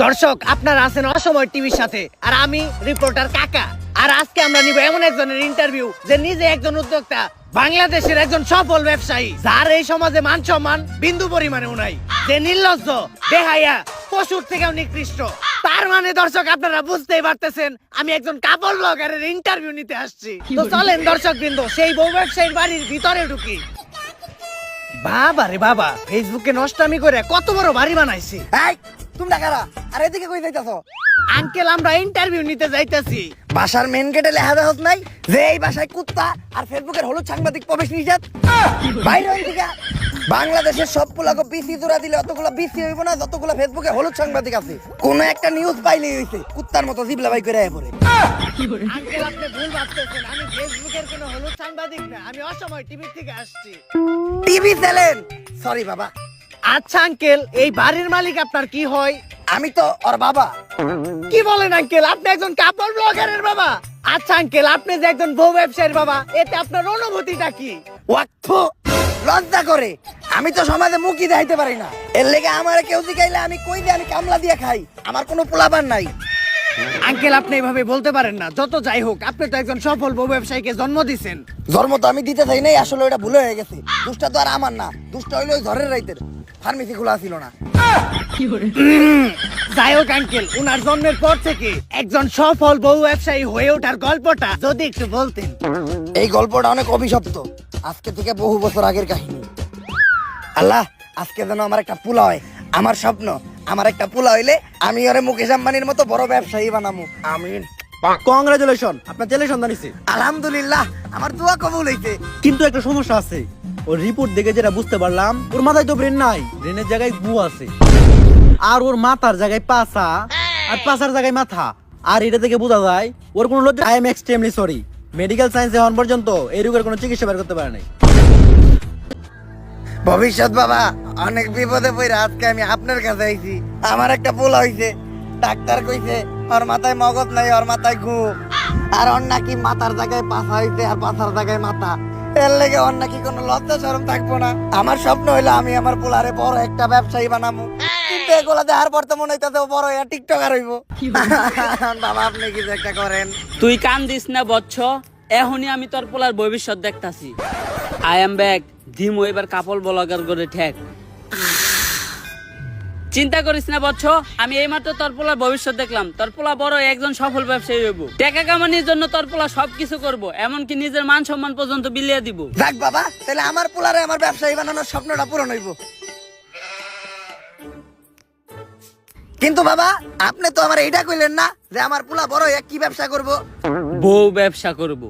দর্শক, আপনারা আছেন অসময় টিভির সাথে, আর আমি রিপোর্টার কাকা। আর আজকে আমরা নিব এমন একজনের ইন্টারভিউ যে নিজে একজন উদ্যোক্তা, বাংলাদেশের একজন সফল ব্যবসায়ী, যার এই সমাজে মান সম্মান বিন্দু পরিমাণেও নাই, যে নির্লজ্জ, বেহায়া, পশুর থেকেও নিকৃষ্ট। তার মানে দর্শক, আপনারা বুঝতেই পারতেছেন আমি একজন কাপড় ব্লগারের ইন্টারভিউ নিতে আসছি। তো চলেন দর্শক বৃন্দ, সেই বউ ব্যবসায়ীর বাড়ির ভিতরে ঢুকি। বাবা রে বাবা, ফেসবুকে নষ্টামি করে কত বড় বাড়ি বানাইছি। তোমরা কারা? আর এদিকে কই যাইতাছো? আঙ্কেল, আমরা ইন্টারভিউ নিতে যাইতেছি। বাসার মেন গেটে লেখা দেখত নাই যে এই বাসায় কুত্তা আর ফেসবুকের হলুদ সাংবাদিক প্রবেশ নিষেধ? বাইরে হইন থেকে। বাংলাদেশের সব পোলাকে বিসি জোড়া দিলে অতগুলো বিসি হইব না যতগুলো ফেসবুকে হলুদ সাংবাদিক আছে। কোন একটা নিউজ পাইলেই হইছে কুত্তার মতো জিবলা বাই করে পড়ে। আঙ্কেল, আপনি ভুল ভাবতেছেন, আমি ফেসবুকের কোনো হলুদ সাংবাদিক না, আমি অসময় টিভি থেকে আসছি। TV channel? সরি বাবা। আচ্ছা আঙ্কেল, এই বাড়ির মালিক আপনার কি হয়? আমি তো ওর বাবা। কি বলেন আঙ্কেল, আপনি একজন কাপড় ব্লগারের বাবা? আচ্ছা আঙ্কেল, আপনি যে একজন বউ ব্যবসায়ীর বাবা, এতে আপনার অনুভূতিটা কি? ওয়াক্ফ লজ্জা করে। আমি তো সমাজে মুখই দেখাইতে পারি না, এর লেগে আমার কেউ জিগাইলে আমি কই দিয়ে আমি কামলা দিয়ে খাই। আমার কোনো পোলাপান নাই। আঙ্কেল, আপনি এভাবে বলতে পারেন না। যত যাই হোক, আপনি তো একজন সফল বউ ব্যবসায়ীকে জন্ম দিয়েছেন। জন্ম তো আমি দিতে চাই নাই, আসলে ওটা ভুল হয়ে গেছে। দুষ্টা তো আর আমার না, দুষ্টা হইলো ওই ঘরের রাইতের। ফার্মেসি খোলা ছিল না। যাই হোক আঙ্কেল, উনার জন্মের পর থেকে একজন সফল বউ ব্যবসায়ী হয়ে ওঠার গল্পটা যদি একটু বলতেন। এই গল্পটা অনেক অভিশপ্ত, আজকে থেকে বহু বছর আগের কাহিনী। আল্লাহ, আজকে যেন আমার একটা পোলা হয়। আমার স্বপ্ন, আমার একটা পোলা হইলে আমি ওরে মুকেশ আম্বানির মতো বড় ব্যবসায়ী বানামু। আমিন। কংগ্রাচুলেশন, আপনার ছেলে সন্তান হইছে। আলহামদুলিল্লাহ, আমার দোয়া কবুল হইছে। কিন্তু একটা সমস্যা আছে। ওর রিপোর্ট দেখে যেটা বুঝতে পারলাম, ওর মাথায় তো ব্রেন নাই, ব্রেনের জায়গায় গু আছে। আর ওর মাথার জায়গায় পাছা, আর পাছার জায়গায় মাথা। আর এটা থেকে বোঝা যায় ওর কোনো লজ্জা। I am extremely sorry, medical সায়েন্সে হন পর্যন্ত এই রোগের কোনো চিকিৎসা বের করতে পারে নাই। ভবিষ্যৎ বাবা, অনেক বিপদে পড়ে আজকে আমি আপনার কাছে আইছি। আমার একটা পোলা হইছে, ডাক্তার কইছে ওর মাথায় মগজ নাই, ওর মাথায় ঘু। আর ওর নাকি মাথার জায়গায় পাছা হইছে আর পাছার জায়গায় মাথা। এর লেগে ওর নাকি কোনো লজ্জা শরম থাকবো না। আমার স্বপ্ন হইলো আমি আমার পোলারে বড় একটা ব্যবসায়ী বানামু। কিন্তু এগুলা দেখার পর তো মনে হইতাছে ও বড় একটা টিকটকার হইব। বাবা, আপনি কিছু একটা করেন। তুই কান দিস না বচ্চ, এখনই আমি তোর পোলার ভবিষ্যৎ দেখতাছি। আই এম ব্যাক, ধিমো এবার কাপড় ব্লগার করে ঠেক। চিন্তা করিস না বচ্চ, আমি এইমাত্র তোর পোলার ভবিষ্যৎ দেখলাম। তোর পোলা বড় একজন সফল ব্যবসায়ী হইব। টাকা কামানোর জন্য তোর পোলা সবকিছু করব, এমনকি নিজের মান সম্মান পর্যন্ত বিলিয়ে দিব। যাক বাবা, তাহলে আমার পোলারে আমার ব্যবসায়ী বানানোর স্বপ্নটা পূরণ হইব। কিন্তু বাবা, আপনি তো আমার এইটা কইলেন না যে আমার পোলা বড় হইয়া কি ব্যবসা করব। বউ ব্যবসা করব।